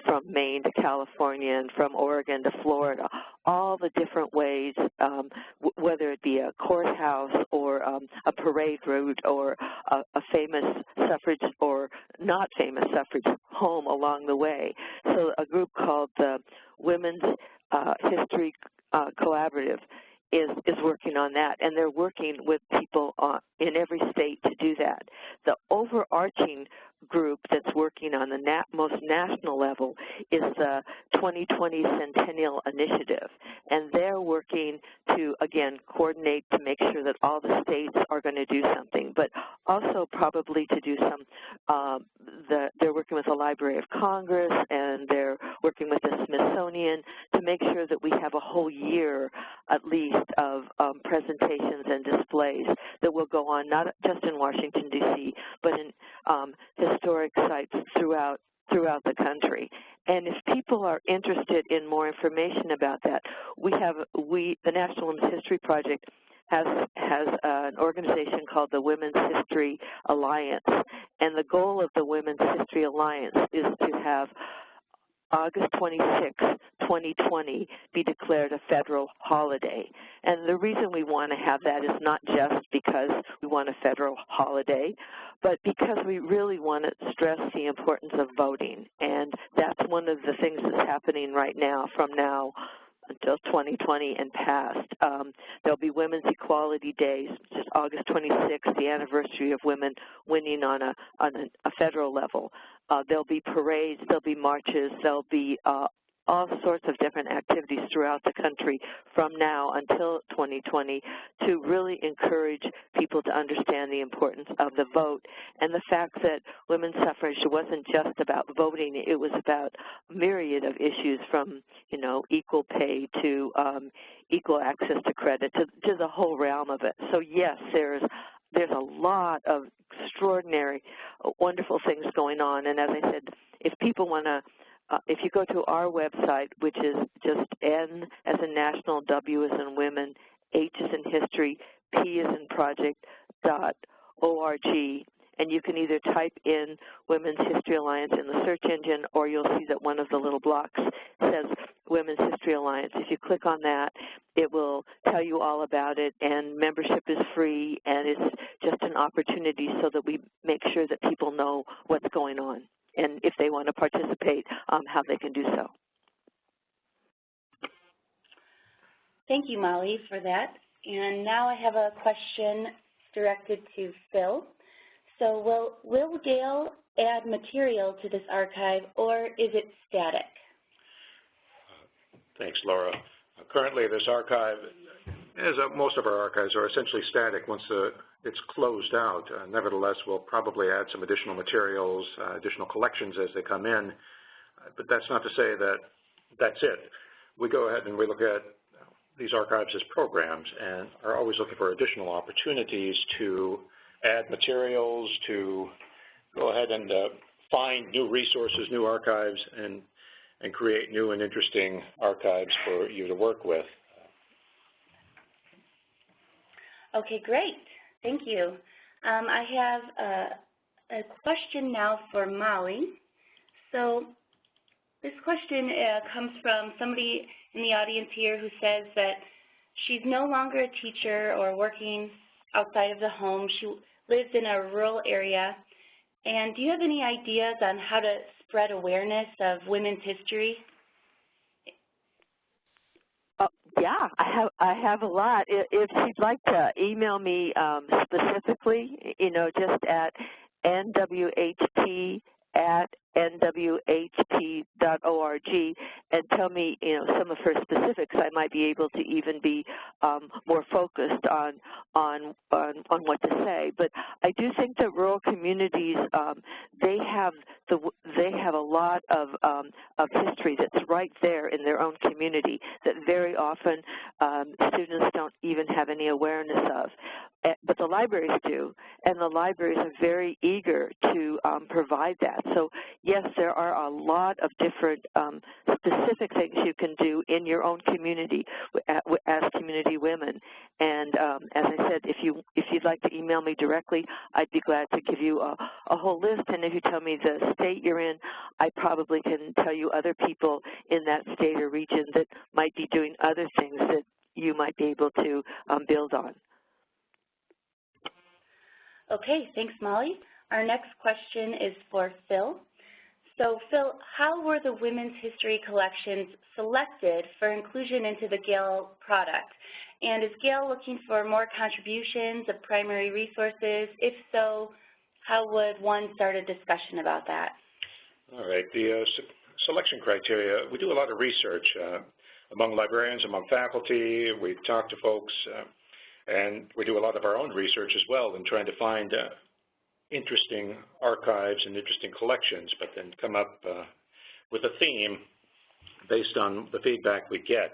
from Maine to California and from Oregon to Florida, all the different ways, whether it be a courthouse or a parade route or a famous suffrage or not famous suffrage home along the way. So a group called the Women's History Collaborative is working on that, and they're working with people in every state to do that. The overarching group that's working on the most national level is the 2020 Centennial Initiative, and they're working to, again, coordinate to make sure that all the states are going to do something, but also probably to do some, they're working with the Library of Congress, and they're working with the Smithsonian to make sure that we have a whole year, at least, of presentations and displays that will go on not just in Washington, D.C., but in historic sites throughout the country. And if people are interested in more information about that, the National Women's History Project has an organization called the Women's History Alliance, and the goal of the Women's History Alliance is to have August 26, 2020 be declared a federal holiday. And the reason we want to have that is not just because we want a federal holiday, but because we really want to stress the importance of voting. And that's one of the things that's happening right now from now until 2020 and past. There'll be Women's Equality Days, which is August 26th, the anniversary of women winning on a federal level. There'll be parades, there'll be marches, there'll be all sorts of different activities throughout the country from now until 2020 to really encourage people to understand the importance of the vote and the fact that women's suffrage wasn't just about voting, it was about a myriad of issues from, equal pay to equal access to credit to the whole realm of it. So yes, there's a lot of extraordinary, wonderful things going on, and as I said, if people want to if you go to our website, which is just N as in national, W as in women, H as in history, P as in project.org, and you can either type in Women's History Alliance in the search engine, or you'll see that one of the little blocks says Women's History Alliance. If you click on that, it will tell you all about it, and membership is free, and it's just an opportunity so that we make sure that people know what's going on, and if they want to participate, how they can do so. Thank you, Molly, for that. And now I have a question directed to Phil. So will Gail add material to this archive, or is it static? Thanks, Laura. Currently, this archive, as most of our archives, are essentially static once it's closed out. Nevertheless, we'll probably add some additional materials, additional collections as they come in, but that's not to say that that's it. We go ahead and we look at these archives as programs and are always looking for additional opportunities to add materials, to go ahead and find new resources, new archives, and create new and interesting archives for you to work with. Okay, great. Thank you. I have a question now for Molly. So this question comes from somebody in the audience here who says that she's no longer a teacher or working outside of the home. She lives in a rural area. And do you have any ideas on how to spread awareness of women's history? Yeah, I have a lot. If she'd like to email me specifically, just at nwht@nwht.org and tell me, some of her specifics, I might be able to even be more focused on what to say. But I do think that rural communities, they have a lot of history that's right there in their own community that very often students don't even have any awareness of. But the libraries do, and the libraries are very eager to provide that. So yes, there are a lot of different specific things you can do in your own community as community women. And as I said, if you'd like to email me directly, I'd be glad to give you a whole list. And if you tell me the state you're in, I probably can tell you other people in that state or region that might be doing other things that you might be able to build on. Okay, thanks, Molly. Our next question is for Phil. So, Phil, how were the women's history collections selected for inclusion into the Gale product? And is Gale looking for more contributions of primary resources? If so, how would one start a discussion about that? All right, the selection criteria, we do a lot of research among librarians, among faculty. We talk to folks, and we do a lot of our own research as well in trying to find interesting archives and interesting collections, but then come up with a theme based on the feedback we get.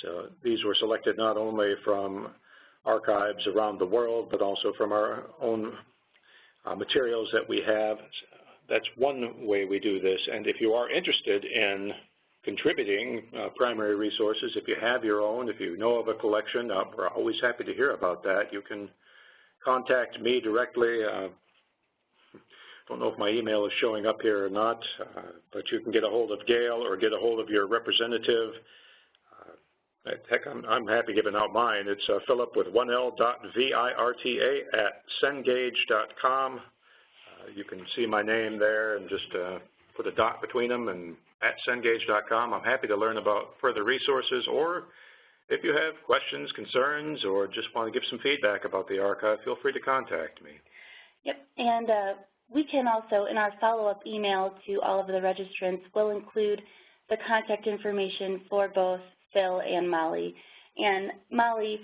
So these were selected not only from archives around the world, but also from our own materials that we have. That's one way we do this. And if you are interested in contributing primary resources, if you have your own, if you know of a collection, we're always happy to hear about that. You can contact me directly. Don't know if my email is showing up here or not, but you can get a hold of Gale or get a hold of your representative. Heck, I'm happy giving out mine. It's Philip with 1L.virta@cengage.com. You can see my name there and just put a dot between them and @cengage.com. I'm happy to learn about further resources, or if you have questions, concerns, or just want to give some feedback about the archive, feel free to contact me. Yep, and we can also, in our follow-up email to all of the registrants, we'll include the contact information for both Phil and Molly. And Molly,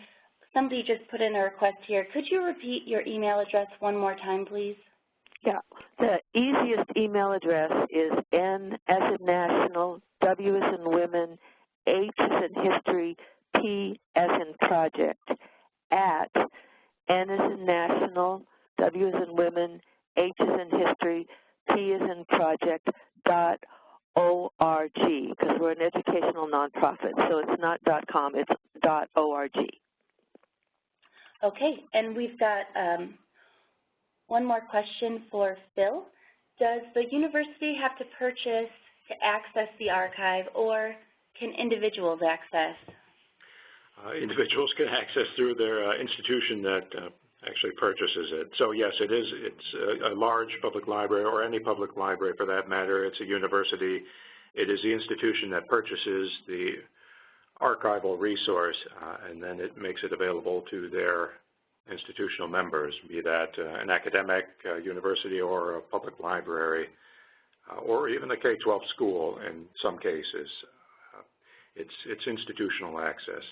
somebody just put in a request here. Could you repeat your email address one more time, please? Yeah, the easiest email address is N as in national, W as in women, H as in history, P as in project, at N as in national, W as in women, H is in history, P is in project, .org, because we're an educational nonprofit. So it's not .com, it's .org. Okay, and we've got one more question for Phil. Does the university have to purchase to access the archive, or can individuals access? Individuals can access through their institution that actually purchases it. So yes, it's a large public library, or any public library for that matter. It's a university. It is the institution that purchases the archival resource, and then it makes it available to their institutional members, be that an academic university or a public library, or even a K-12 school in some cases. It's institutional access.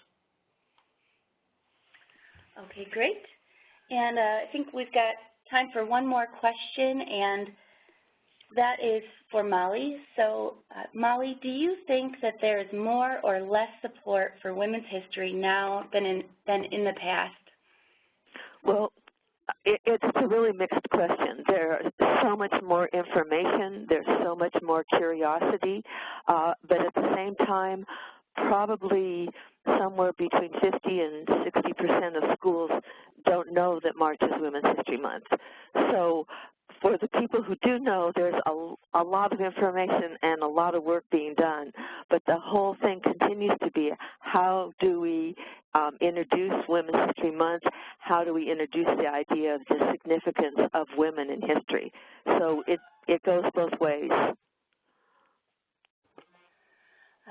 Okay, great. And I think we've got time for one more question, and that is for Molly. So, Molly, do you think that there is more or less support for women's history now than in the past? Well, it's a really mixed question. There's so much more information. There's so much more curiosity. But at the same time, probably somewhere between 50 and 60% of schools don't know that March is Women's History Month. So for the people who do know, there's a lot of information and a lot of work being done. But the whole thing continues to be, how do we introduce Women's History Month? How do we introduce the idea of the significance of women in history? So it goes both ways.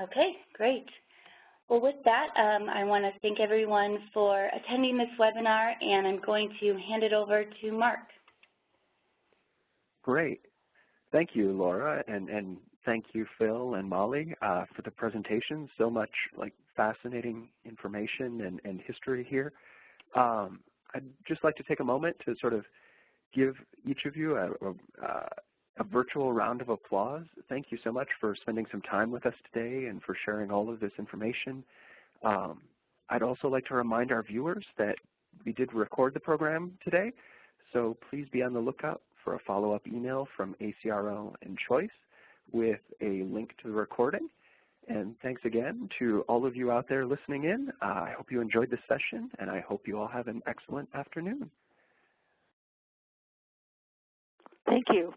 Okay, great. Well, with that, I want to thank everyone for attending this webinar, and I'm going to hand it over to Mark. Great. Thank you, Laura, and thank you, Phil and Molly, for the presentation. So much fascinating information and history here. I'd just like to take a moment to sort of give each of you a virtual round of applause. Thank you so much for spending some time with us today and for sharing all of this information. I'd also like to remind our viewers that we did record the program today, so please be on the lookout for a follow-up email from ACRL-Choice with a link to the recording. And thanks again to all of you out there listening in. I hope you enjoyed this session, and I hope you all have an excellent afternoon. Thank you.